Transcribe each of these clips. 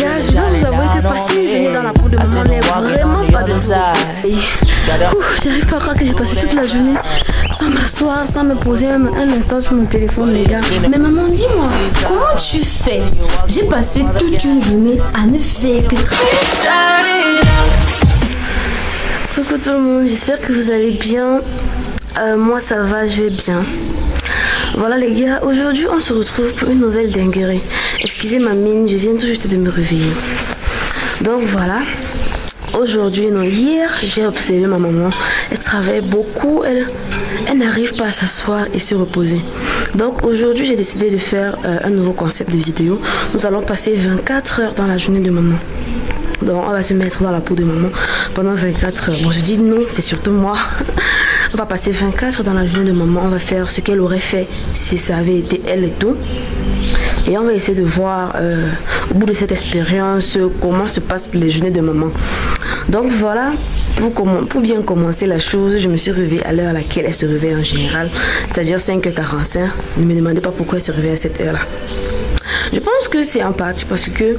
gars, je dois vous avouer que passer une journée dans la peau de maman n'est vraiment pas de tout. J'arrive pas à croire que j'ai passé toute la journée sans m'asseoir, sans me poser un instant sur mon téléphone, les gars. Mais maman, dis-moi, comment tu fais? J'ai passé toute une journée à ne faire que travailler. Coucou tout le monde, j'espère que vous allez bien. Moi ça va, je vais bien. Voilà les gars, aujourd'hui on se retrouve pour une nouvelle dinguerie. Excusez ma mine, je viens tout juste de me réveiller. Donc voilà, aujourd'hui, non, hier j'ai observé ma maman. Elle travaille beaucoup, elle n'arrive pas à s'asseoir et se reposer. Donc aujourd'hui j'ai décidé de faire un nouveau concept de vidéo. Nous allons passer 24 heures dans la journée de maman. Donc on va se mettre dans la peau de maman pendant 24 heures. Bon, je dis non, c'est surtout moi. On va passer 24 heures dans la journée de maman. On va faire ce qu'elle aurait fait si ça avait été elle et tout. Et on va essayer de voir au bout de cette expérience comment se passent les journées de maman. Donc voilà, pour bien commencer la chose, je me suis réveillée à l'heure à laquelle elle se réveille en général, c'est-à-dire 5h45. Ne me demandez pas pourquoi elle se réveille à cette heure-là. Je pense que c'est en partie parce que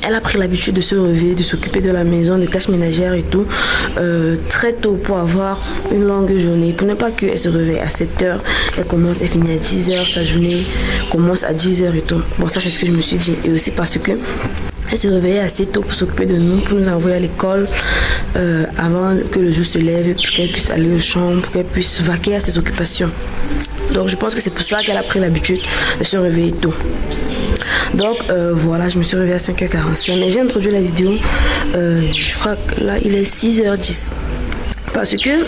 elle a pris l'habitude de se réveiller, de s'occuper de la maison, des tâches ménagères et tout, très tôt pour avoir une longue journée. Pour ne pas qu'elle se réveille à 7h, elle commence, elle finit à 10h, sa journée commence à 10h et tout. Bon, ça c'est ce que je me suis dit. Et aussi parce que elle se réveillait assez tôt pour s'occuper de nous, pour nous envoyer à l'école avant que le jour se lève, pour qu'elle puisse aller aux chambres, pour qu'elle puisse vaquer à ses occupations. Donc je pense que c'est pour ça qu'elle a pris l'habitude de se réveiller tôt. Donc voilà, je me suis réveillée à 5h45. Mais j'ai introduit la vidéo, je crois que là il est 6h10. Parce que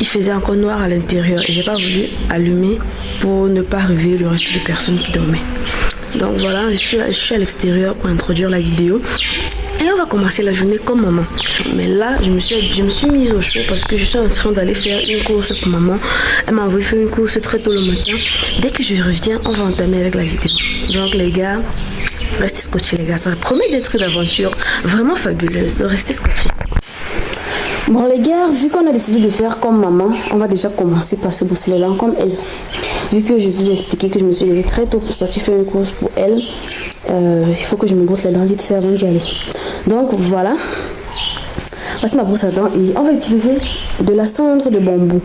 il faisait encore noir à l'intérieur et j'ai pas voulu allumer pour ne pas réveiller le reste des personnes qui dormaient. Donc voilà, je suis à l'extérieur pour introduire la vidéo. Et on va commencer la journée comme maman. Mais là, je me suis mise au chaud parce que je suis en train d'aller faire une course pour maman. Elle m'a envoyé faire une course très tôt le matin. Dès que je reviens, on va entamer avec la vidéo. Donc les gars, restez scotchés les gars. Ça promet d'être une aventure vraiment fabuleuse. Donc restez scotchés. Bon les gars, vu qu'on a décidé de faire comme maman, on va déjà commencer par se brosser les dents comme elle. Vu que je vous ai expliqué que je me suis levée très tôt pour sortir faire une course pour elle, il faut que je me brosse les dents vite fait avant d'y aller. Donc voilà, voici ma brosse à dents et on va utiliser de la cendre de bambou.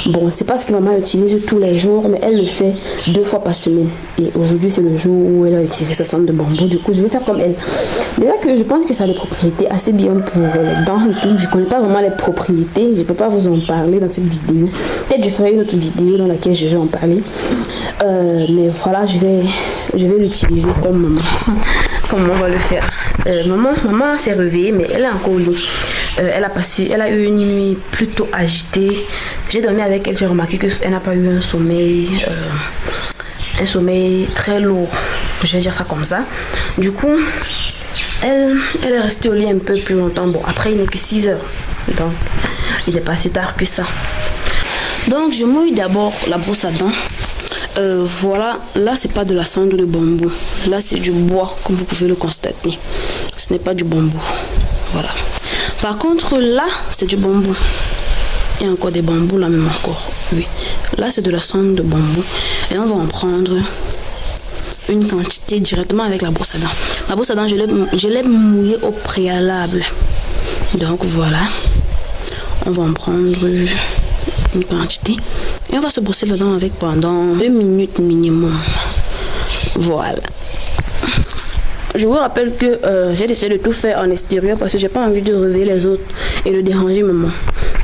Bon, c'est pas ce que maman utilise tous les jours, mais elle le fait 2 fois par semaine. Et aujourd'hui c'est le jour où elle a utilisé sa cendre de bambou. Du coup je vais faire comme elle. Déjà que je pense que ça a des propriétés assez bien pour les dents et tout. Je connais pas vraiment les propriétés, je peux pas vous en parler dans cette vidéo. Peut-être je ferai une autre vidéo dans laquelle je vais en parler. Mais voilà, je vais l'utiliser comme maman. Comment on va le faire. Maman s'est réveillée, mais elle est encore au lit. Elle a eu une nuit plutôt agitée. J'ai dormi avec elle, j'ai remarqué qu'elle n'a pas eu un sommeil très lourd. Je vais dire ça comme ça. Du coup, elle est restée au lit un peu plus longtemps. Bon, après il n'est que 6h. Donc, il n'est pas si tard que ça. Donc, je mouille d'abord la brosse à dents. Voilà, là c'est pas de la cendre de bambou, là c'est du bois comme vous pouvez le constater, ce n'est pas du bambou. Voilà, par contre là c'est du bambou, il y a encore des bambous là même encore, oui, là c'est de la cendre de bambou et on va en prendre une quantité directement avec la brosse à dents. La brosse à dents je l'ai mouillée au préalable, donc voilà, on va en prendre une quantité et on va se brosser les dents avec pendant 2 minutes minimum. Voilà, je vous rappelle que j'ai décidé de tout faire en extérieur parce que j'ai pas envie de réveiller les autres et de déranger maman.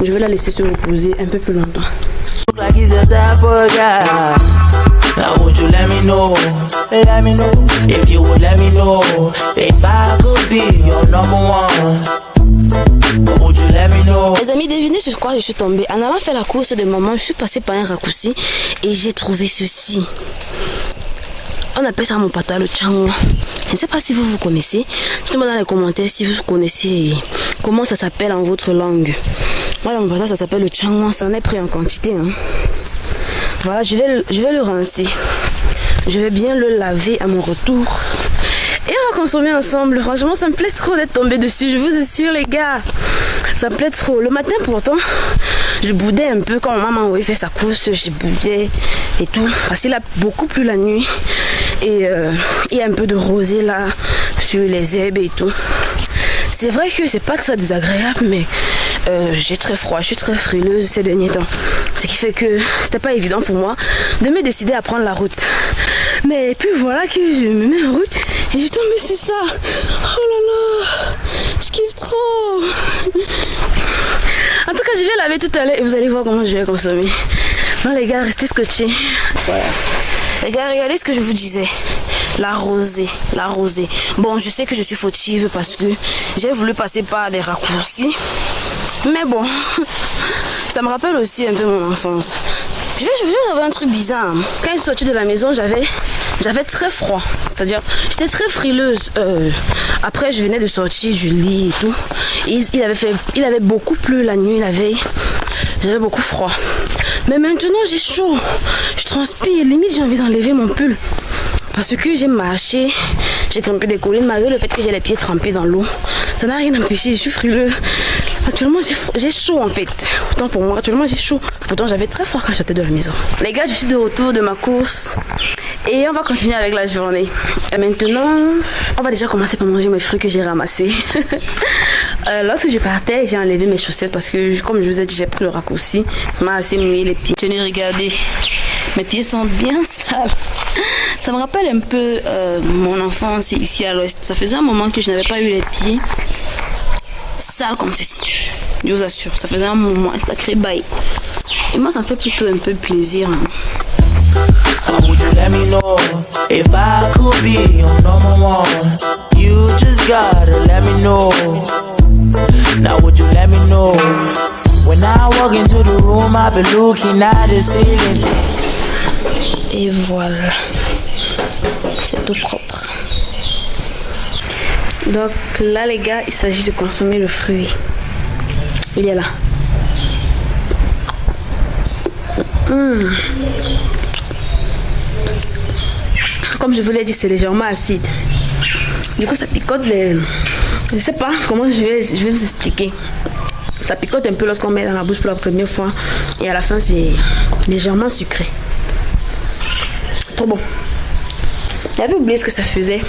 Je vais la laisser se reposer un peu plus longtemps. Les amis, devinez sur quoi je suis tombée. En allant faire la course de maman, je suis passée par un raccourci et j'ai trouvé ceci. On appelle ça mon patois le tchangwa. Je ne sais pas si vous connaissez. Dites-moi dans les commentaires si vous connaissez comment ça s'appelle en votre langue. Moi, dans mon patois, ça s'appelle le tchangwa. Ça en est pris en quantité. Hein. Voilà, je vais le rincer. Je vais bien le laver à mon retour. Et on va consommer ensemble. Franchement, ça me plaît trop d'être tombée dessus. Je vous assure, les gars. Ça me plaît trop. Le matin, pourtant, je boudais un peu quand maman avait fait sa course. Je boudais et tout. Parce qu'il a beaucoup plu la nuit. Et il y a un peu de rosée là sur les herbes et tout. C'est vrai que c'est pas très désagréable, mais j'ai très froid, je suis très frileuse ces derniers temps. Ce qui fait que c'était pas évident pour moi de me décider à prendre la route. Mais puis voilà que je me mets en route et je tombe sur ça. Oh là là, je kiffe trop. En tout cas, je vais laver tout à l'heure et vous allez voir comment je vais consommer. Non les gars, restez scotchés. Voilà. Les gars, regardez ce que je vous disais. La rosée, la rosée. Bon, je sais que je suis fautive parce que j'ai voulu passer par des raccourcis. Mais bon, ça me rappelle aussi un peu mon enfance. Je vais avoir un truc bizarre. Quand je suis sortie de la maison, j'avais très froid. C'est-à-dire, j'étais très frileuse. Après, je venais de sortir du lit et tout. Et il avait beaucoup plu la nuit, la veille. J'avais beaucoup froid. Mais maintenant, j'ai chaud. Je transpire. Limite, j'ai envie d'enlever mon pull. Parce que j'ai marché, j'ai grimpé des collines malgré le fait que j'ai les pieds trempés dans l'eau. Ça n'a rien empêché, je suis frileux. Actuellement, j'ai chaud en fait. Autant pour moi, actuellement j'ai chaud. Pourtant, j'avais très froid quand j'étais de la maison. Les gars, je suis de retour de ma course. Et on va continuer avec la journée. Et maintenant, on va déjà commencer par manger mes fruits que j'ai ramassés. Lorsque je partais, j'ai enlevé mes chaussettes parce que, comme je vous ai dit, j'ai pris le raccourci. Ça m'a assez mouillé les pieds. Tenez, regardez. Mes pieds sont bien sales. Ça me rappelle un peu mon enfance ici à l'ouest. Ça faisait un moment que je n'avais pas eu les pieds sales comme ceci. Je vous assure, ça faisait un moment, un sacré bail. Et moi, ça me fait plutôt un peu plaisir. Would you let me know if I could be your number one? You just gotta let me know. Now would you let me know? When I walk into the room, I've been looking at the ceiling. Et voilà, c'est tout propre. Donc là les gars, il s'agit de consommer le fruit. Il est là. Comme je vous l'ai dit, c'est légèrement acide. Du coup ça picote les... Je sais pas comment je vais vous expliquer. Ça picote un peu lorsqu'on met dans la bouche pour la première fois. Et à la fin c'est légèrement sucré. Trop bon. J'avais oublié ce que ça faisait.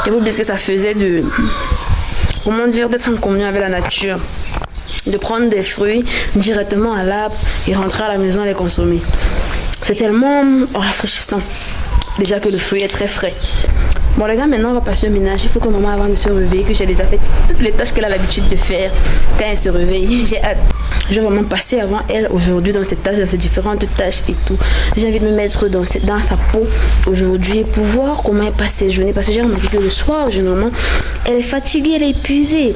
J'avais oublié ce que ça faisait de... Comment dire, d'être en communion avec la nature. De prendre des fruits directement à l'arbre et rentrer à la maison et les consommer. C'est tellement rafraîchissant. Déjà que le fruit est très frais. Bon les gars, maintenant on va passer au ménage. Il faut que maman avant de se réveiller, que j'ai déjà fait toutes les tâches qu'elle a l'habitude de faire quand elle se réveille. J'ai hâte. Je vais vraiment passer avant elle aujourd'hui dans ces tâches, dans ces différentes tâches et tout. J'ai envie de me mettre dans sa peau aujourd'hui pour voir comment elle passe ses journées. Parce que j'ai remarqué que le soir, généralement, elle est fatiguée, elle est épuisée.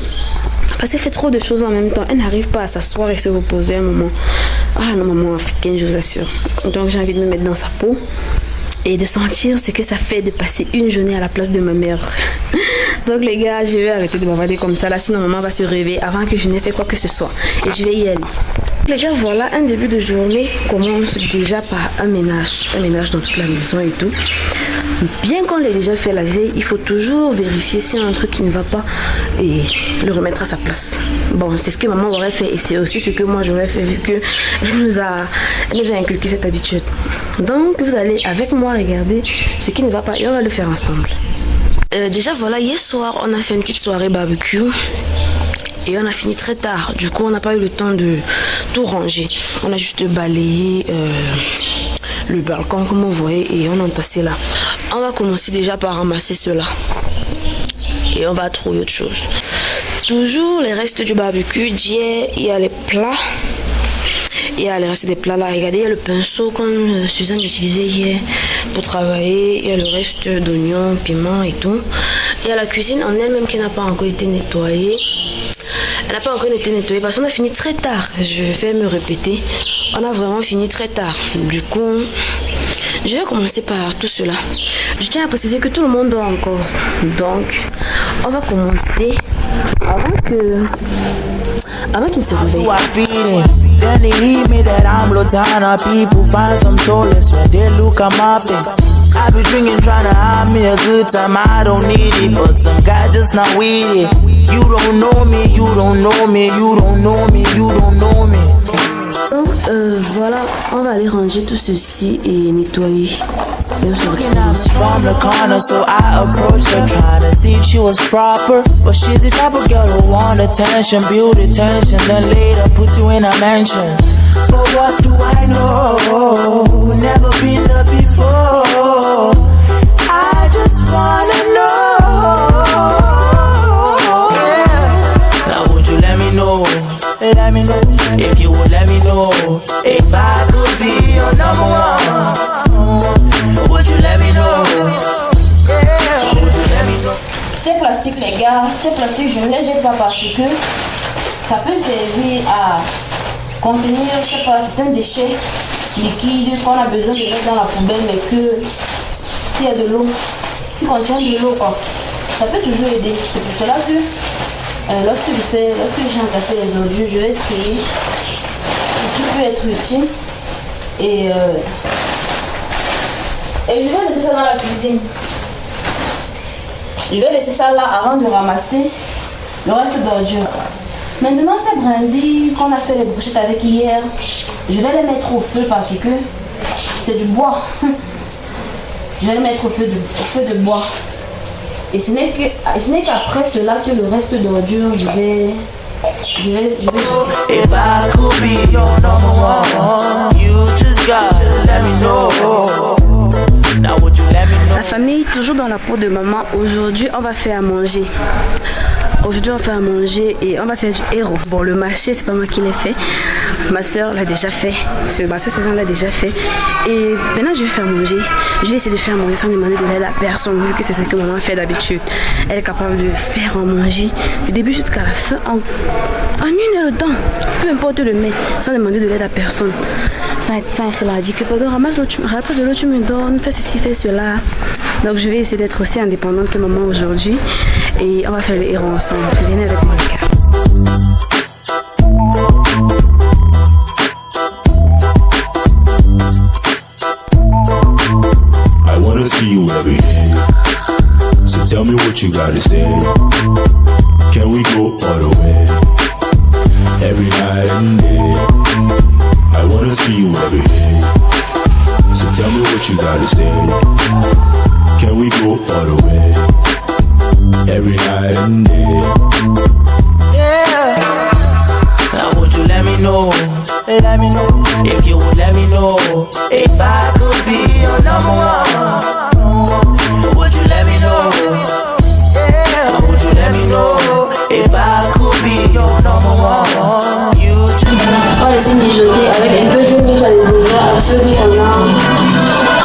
Parce qu'elle fait trop de choses en même temps. Elle n'arrive pas à s'asseoir et se reposer un moment. Ah non, maman africaine, je vous assure. Donc j'ai envie de me mettre dans sa peau. Et de sentir ce que ça fait de passer une journée à la place de ma mère. Donc les gars, je vais arrêter de bavarder comme ça. Là, sinon maman va se réveiller avant que je n'ai fait quoi que ce soit. Et je vais y aller. Les gars, voilà, un début de journée commence déjà par un ménage dans toute la maison et tout. Bien qu'on l'ait déjà fait la veille, il faut toujours vérifier s'il y a un truc qui ne va pas et le remettre à sa place. Bon, c'est ce que maman aurait fait et c'est aussi ce que moi j'aurais fait vu qu'elle nous a inculqué cette habitude. Donc vous allez avec moi regarder ce qui ne va pas et on va le faire ensemble. Déjà voilà, hier soir on a fait une petite soirée barbecue. Et on a fini très tard. Du coup, on n'a pas eu le temps de tout ranger. On a juste balayé le balcon, comme vous voyez, et on a entassé là. On va commencer déjà par ramasser cela. Et on va trouver autre chose. Toujours les restes du barbecue d'hier. Il y a les plats. Il y a les restes des plats là. Regardez, il y a le pinceau comme Suzanne utilisait hier pour travailler. Il y a le reste d'oignons, piments et tout. Il y a la cuisine en elle-même qui n'a pas encore été nettoyée. Elle n'a pas encore été nettoyée parce qu'on a fini très tard. Je vais me répéter. On a vraiment fini très tard. Du coup, je vais commencer par tout cela. Je tiens à préciser que tout le monde dort encore. Donc, on va commencer avant qu'il se réveille. Then they leave me that I'm Lotana. People find some solace when they look at my face. I be drinking, trying to have me a good time. I don't need it, but some guy just not with it. You don't know me, you don't know me, you don't know me, you don't know me. Donc voilà, on va aller ranger tout ceci et nettoyer. Et on se retrouve. From the corner, so I approached her, trying to see if she was proper. But she's the type of girl who want attention, build attention, then later put you in a mansion. But what do I know? Never been there before. I just wanna know. Yeah. Now would you let me know? Let me know. If you would let me know. If I could be your number one. Would you let me know? Yeah. Would you let me know? Ces plastiques les gars, ces plastiques je ne les jette pas parce que ça peut servir à contenir, je sais pas, certains déchets liquides qu'on a besoin de mettre dans la poubelle, mais que s'il y a de l'eau, qui contient de l'eau, quoi, ça peut toujours aider. C'est pour cela que lorsque j'ai entassé les ordures, je vais trier ce qui peut être utile et je vais laisser ça dans la cuisine. Je vais laisser ça là avant de ramasser le reste d'ordures. Maintenant, ces brindilles qu'on a fait les brochettes avec hier, je vais les mettre au feu parce que c'est du bois. Je vais les mettre au feu de bois. Et ce n'est qu'après cela que le reste d'ordures, je vais jeter. If I could be your number one, you just gotta let me know. Now would you let me know? La famille, toujours dans la peau de maman. Aujourd'hui, on va faire à manger. Aujourd'hui, on va faire à manger et on va faire du héros. Bon, le marché, c'est pas moi qui l'ai fait. Ma soeur l'a déjà fait. Ma soeur Suzanne l'a déjà fait. Et maintenant, je vais faire manger. Je vais essayer de faire manger sans demander de l'aide à personne, vu que c'est ce que maman fait d'habitude. Elle est capable de faire à manger du début jusqu'à la fin en 1 heure de temps. Peu importe le mets, sans demander de l'aide à personne. Elle a dit que ramasse de l'eau, tu me donnes, fais ceci, fais cela. Donc je vais essayer d'être aussi indépendante que maman aujourd'hui. Et on va faire le héros ensemble. Venez avec moi, les gars. I wanna see you every day. So tell me what you gotta say. Can we go all the way? Every night and day. I wanna see you every day. So tell me what you gotta say. Can we go all the way? Every night and day. Yeah. Now would you let me know? Let me know. If you would let me know. If I could be your number one. Would you let me know? Yeah. Now would you let me know? If I could be your number one. You just On va laisser mijoter avec un peu d'huile, j'allais déjà à feu pendant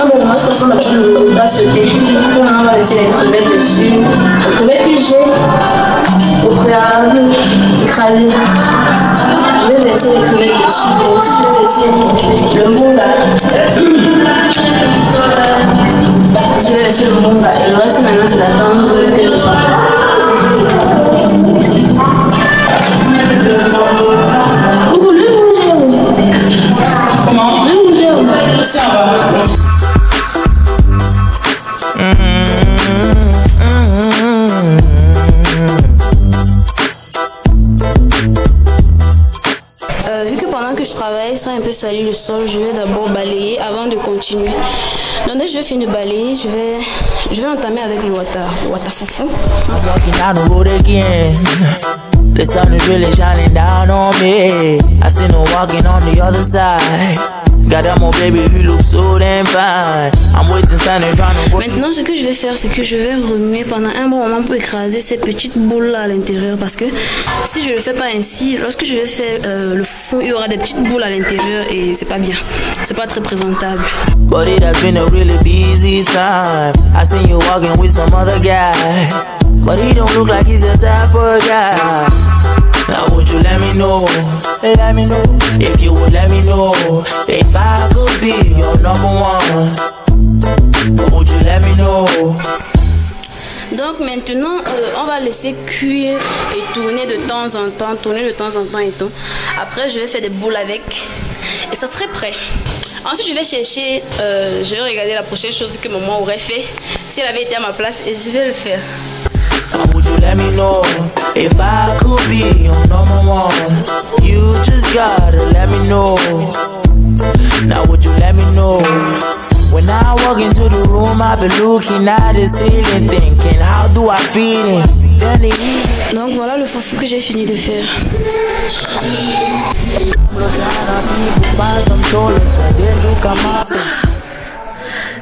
un moment jusqu'à ce qu'on obtienne le résultat souhaité. Tout maintenant, on va laisser les crevettes dessus. Les crevettes que j'ai au préalable écrasées. Je vais verser les crevettes dessus. Et aussi, je vais verser le moule là. Je vais verser le moule là. Et le reste maintenant, c'est d'attendre que ce soit. Vu que pendant que je travaille, ça a un peu sali le sol, je vais d'abord balayer avant de continuer. Donc dès que je vais finir de balayer, je vais entamer avec le water foufou. I'm walking down the road again. The sun is really shining down on me. I see no walking on the other side. Goddamn, baby, you look so damn fine. I'm waiting, standing, trying to work. Maintenant, ce que je vais faire, c'est que je vais remuer pendant un bon moment pour écraser ces petites boules là à l'intérieur. Parce que si je ne le fais pas ainsi, lorsque je vais faire le fond, il y aura des petites boules à l'intérieur et c'est pas bien. C'est pas très présentable. But it has been a really busy time. I seen you walking with some other guy. But he don't look like he's the type of guy. Now would you let me know? Let me know. If you would let me know. If I could be your number one. Would you let me know? Donc maintenant, on va laisser cuire et tourner de temps en temps, et tout. Après, je vais faire des boules avec et ça serait prêt. Ensuite, je vais chercher, je vais regarder la prochaine chose que maman aurait fait si elle avait été à ma place et je vais le faire. Now would you let me know if I could be your number one? You just gotta let me know. Now would you let me know? When I walk into the room, I be looking at the ceiling, thinking, how do I feel it? Donc voilà le foufou que j'ai fini de faire.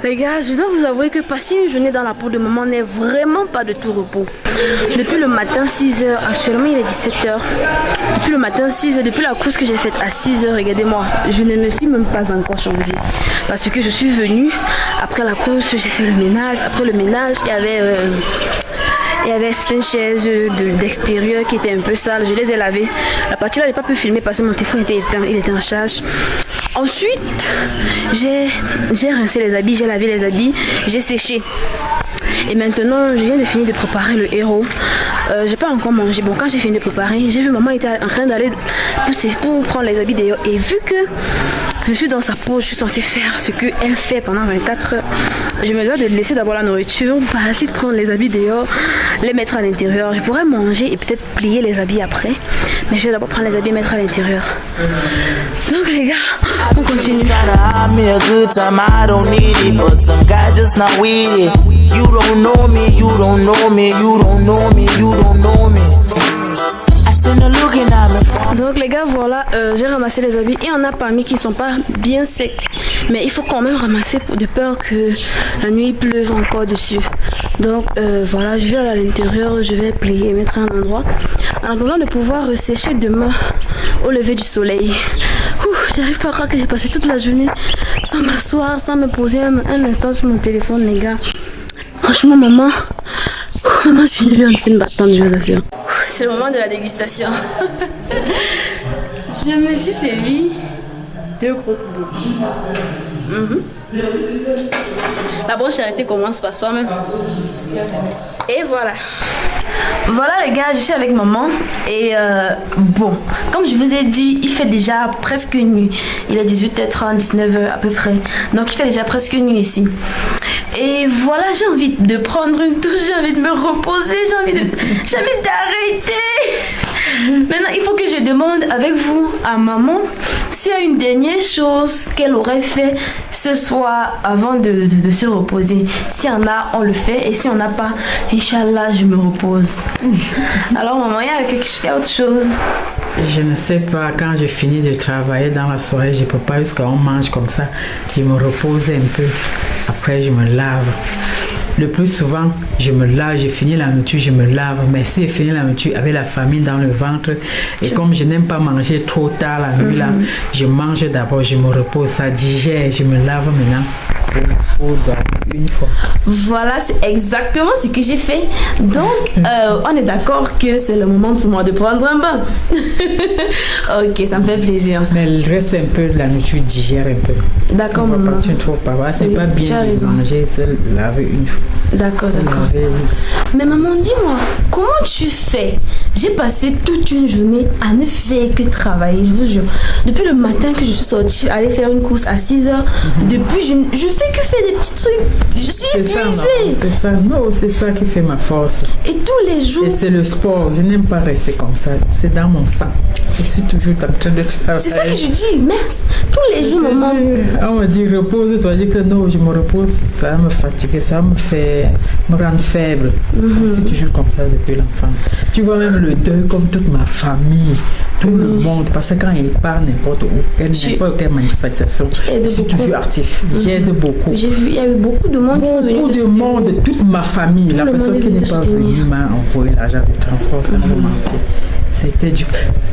Les gars, je dois vous avouer que passer une journée dans la peau de maman n'est vraiment pas de tout repos. Depuis le matin 6h, actuellement il est 17h. Depuis le matin 6h, depuis la course que j'ai faite à 6h, regardez-moi, je ne me suis même pas encore changée. Parce que je suis venue, après la course, j'ai fait le ménage. Après le ménage, il y avait certaines chaises d'extérieur qui étaient un peu sales, je les ai lavées. La partie là, je n'ai pas pu filmer parce que mon téléphone était éteint, il était en charge. Ensuite, j'ai rincé les habits, j'ai lavé les habits, j'ai séché. Et maintenant, je viens de finir de préparer le héros. J'ai pas encore mangé. Bon, quand j'ai fini de préparer, j'ai vu maman était en train d'aller pour prendre les habits dehors. Et vu que je suis dans sa peau, je suis censée faire ce qu'elle fait pendant 24 heures. Je me dois de laisser d'abord la nourriture, par la suite prendre les habits dehors, les mettre à l'intérieur. Je pourrais manger et peut-être plier les habits après. Mais je vais d'abord prendre les habits et mettre à l'intérieur. Donc les gars, on continue. You don't know me, you don't know me, you don't know me, you don't know me. Donc les gars, voilà, j'ai ramassé les habits. Il y en a parmi qui ne sont pas bien secs, mais il faut quand même ramasser de peur que la nuit pleuve encore dessus. Donc voilà, je vais aller à l'intérieur, je vais plier et mettre à un endroit en attendant de pouvoir sécher demain au lever du soleil. J'arrive pas à croire que j'ai passé toute la journée sans m'asseoir, sans me poser un instant sur mon téléphone, les gars. Franchement, maman c'est une battante, je vous assure. C'est le moment de la dégustation. Je me suis servi 2 grosses boules. La bonne charité commence par soi-même. Et voilà. Voilà les gars, je suis avec maman et bon, comme je vous ai dit, il fait déjà presque nuit. Il est 18h30, 19h à peu près. Donc il fait déjà presque nuit ici. Et voilà, j'ai envie de prendre une douche, j'ai envie de me reposer, j'ai envie d'arrêter. Maintenant, il faut que je demande avec vous à maman s'il y a une dernière chose qu'elle aurait fait ce soir avant de se reposer. S'il y en a, on le fait. Et si on n'a pas, Inch'Allah, je me repose. Alors maman, il y a autre chose? Je ne sais pas, quand je finis de travailler dans la soirée, je ne peux pas jusqu'à on mange comme ça. Je me repose un peu. Après, je me lave. Le plus souvent, je me lave, j'ai fini la nourriture, je me lave. Mais si j'ai fini la nourriture avec la famine dans le ventre, et comme je n'aime pas manger trop tard la nuit, là, je mange d'abord, je me repose, ça digère, je me lave maintenant. Une fois. Voilà, c'est exactement ce que j'ai fait. Donc, on est d'accord que c'est le moment pour moi de prendre un bain. Ok, ça me fait plaisir. Mais il reste un peu, la nourriture digère un peu. D'accord, maman. Tu ne trouves pas, c'est pas bien de manger, se laver une fois. D'accord. Mais maman, dis-moi, comment tu fais? J'ai passé toute une journée à ne faire que travailler, je vous jure. Depuis le matin que je suis sortie, aller faire une course à 6h, depuis je fais que faire des petits trucs. Je suis épuisée. C'est ça, non, c'est ça qui fait ma force. Et tous les jours. Et c'est le sport, je n'aime pas rester comme ça, c'est dans mon sang. Je suis toujours en train de travailler. C'est ça que je dis, mince, tous les jours, maman. On me dit repose-toi, je dis que non, je me repose, ça va me fatiguer, ça va me rendre faible. Je suis toujours comme ça depuis l'enfance. Tu vois même le deuil comme toute ma famille, tout le monde, parce que quand il part n'importe où, n'importe quelle manifestation, je suis toujours actif, j'aide beaucoup. J'ai vu, il y a eu beaucoup de monde qui sont venus. Beaucoup de monde, toute ma famille, la personne qui n'est pas venue m'a envoyé l'argent de transport, ça me mentir. C'était du...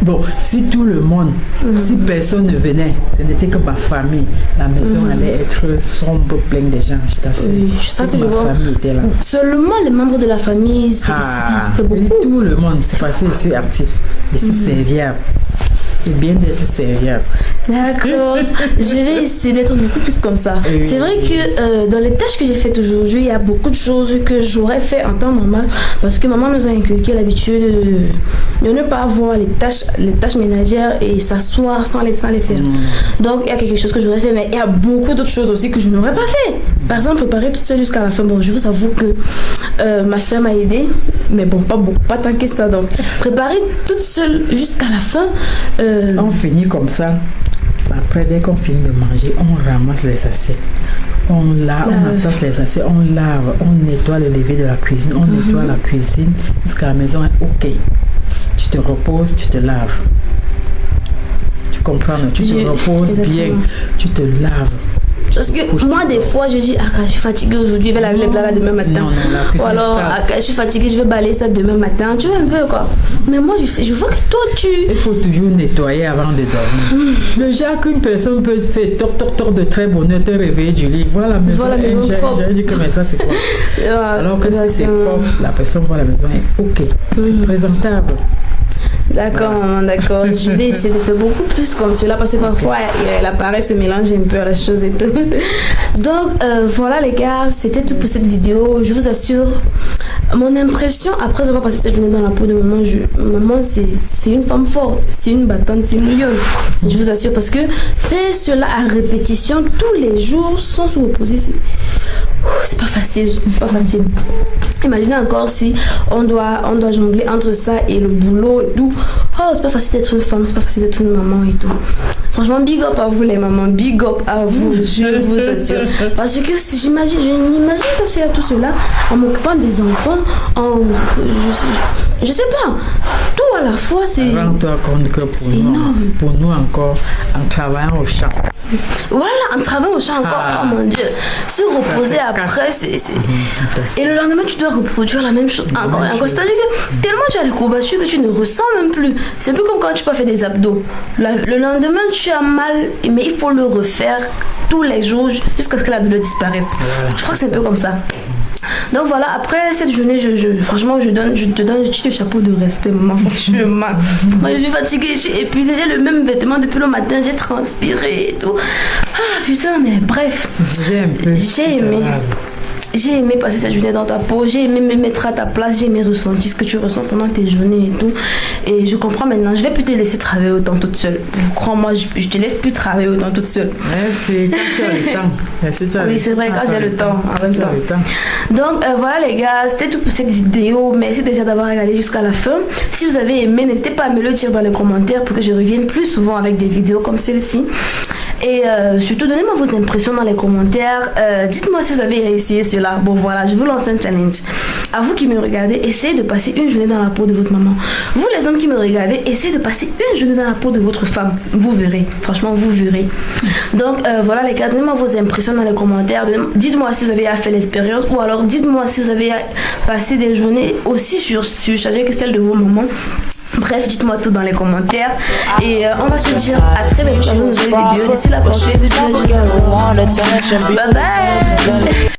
Bon, si tout le monde, si personne ne venait, ce n'était que ma famille, la maison allait être sombre, pleine de gens, je t'assure. Oui, c'est ça que je vois. Ma famille était là. Seulement les membres de la famille, c'est beaucoup. Tout le monde, c'est passé, je suis actif, je suis serviable. C'est bien d'être serviable. D'accord. Je vais essayer d'être beaucoup plus comme ça. Oui. C'est vrai que dans les tâches que j'ai faites aujourd'hui, il y a beaucoup de choses que j'aurais fait en temps normal parce que maman nous a inculqué l'habitude de ne pas avoir les tâches ménagères et s'asseoir sans les faire. Donc il y a quelque chose que j'aurais fait, mais il y a beaucoup d'autres choses aussi que je n'aurais pas fait. Par exemple, préparer toute seule jusqu'à la fin. Bon, je vous avoue que ma soeur m'a aidée, mais bon, pas tant que ça. Donc, préparer toute seule jusqu'à la fin. On finit comme ça. Après, dès qu'on finit de manger, on ramasse les assiettes. On entasse les assiettes, on lave, on nettoie le lever de la cuisine, on nettoie la cuisine jusqu'à la maison est ok. Tu te reposes, tu te laves. Tu comprends, tu te reposes bien, tu te laves. Parce que moi, des fois, je dis, je suis fatiguée aujourd'hui, je vais laver les plats là demain matin. Ou alors, je suis fatiguée, je vais balayer ça demain matin. Tu vois un peu quoi. Mais moi, je vois que toi, Il faut toujours nettoyer avant de dormir. Le genre qu'une personne peut faire toc de très bonne heure, te réveiller du lit, voir la maison propre. J'ai dit que mais ça, c'est quoi. Alors que si c'est propre, la personne voit la maison est ok. C'est présentable. D'accord, maman, d'accord. Je vais essayer de faire beaucoup plus comme cela parce que parfois l'appareil se mélange un peu à la chose et tout. Donc voilà les gars, c'était tout pour cette vidéo. Je vous assure, mon impression après avoir passé cette journée dans la peau de maman, maman c'est une femme forte, c'est une battante, c'est une lionne. Je vous assure parce que faire cela à répétition tous les jours sans se reposer, c'est pas facile, c'est pas facile. Imaginez encore si on doit jongler entre ça et le boulot et tout. Oh, c'est pas facile d'être une femme, c'est pas facile d'être une maman et tout. Franchement, big up à vous les mamans, big up à vous, je vous assure. Parce que je n'imagine pas faire tout cela en m'occupant des enfants, je sais pas, tout à la fois, c'est... Rends-toi compte que pour nous encore, en travaillant au champ. Voilà, en travaillant au champ encore, oh mon Dieu, se reposer après, c'est... Et le lendemain, tu dois reproduire la même chose encore et encore. C'est-à-dire que tellement tu as les courbatures que tu ne ressens même plus. C'est un peu comme quand tu peux faire des abdos. Le lendemain, tu as mal, mais il faut le refaire tous les jours jusqu'à ce que la douleur disparaisse. Je crois que c'est un peu comme ça. Donc voilà, après cette journée, franchement, je te donne un petit chapeau de respect, maman, franchement. Moi, je suis fatiguée, je suis épuisée, j'ai le même vêtement depuis le matin, j'ai transpiré et tout. Ah putain, mais bref. J'ai aimé passer cette journée dans ta peau, j'ai aimé me mettre à ta place, j'ai aimé ressentir ce que tu ressens pendant tes journées et tout. Et je comprends maintenant, je vais plus te laisser travailler autant toute seule. Crois-moi, je te laisse plus travailler autant toute seule. Merci, quand tu as le temps. Oui, c'est vrai, quand j'ai le temps, en même temps. Donc voilà les gars, c'était tout pour cette vidéo. Merci déjà d'avoir regardé jusqu'à la fin. Si vous avez aimé, n'hésitez pas à me le dire dans les commentaires pour que je revienne plus souvent avec des vidéos comme celle-ci. Et surtout, donnez-moi vos impressions dans les commentaires. Dites-moi si vous avez essayé cela. Bon voilà, je vous lance un challenge. À vous qui me regardez, essayez de passer une journée dans la peau de votre maman. Vous les hommes qui me regardez, essayez de passer une journée dans la peau de votre femme. Vous verrez, franchement vous verrez. Donc voilà les gars, donnez-moi vos impressions dans les commentaires. Dites-moi si vous avez fait l'expérience ou alors dites-moi si vous avez passé des journées aussi surchargées que celles de vos mamans. Bref, dites-moi tout dans les commentaires. Et on va se dire à très bientôt dans une nouvelle vidéo. D'ici la prochaine vidéo. Bye bye.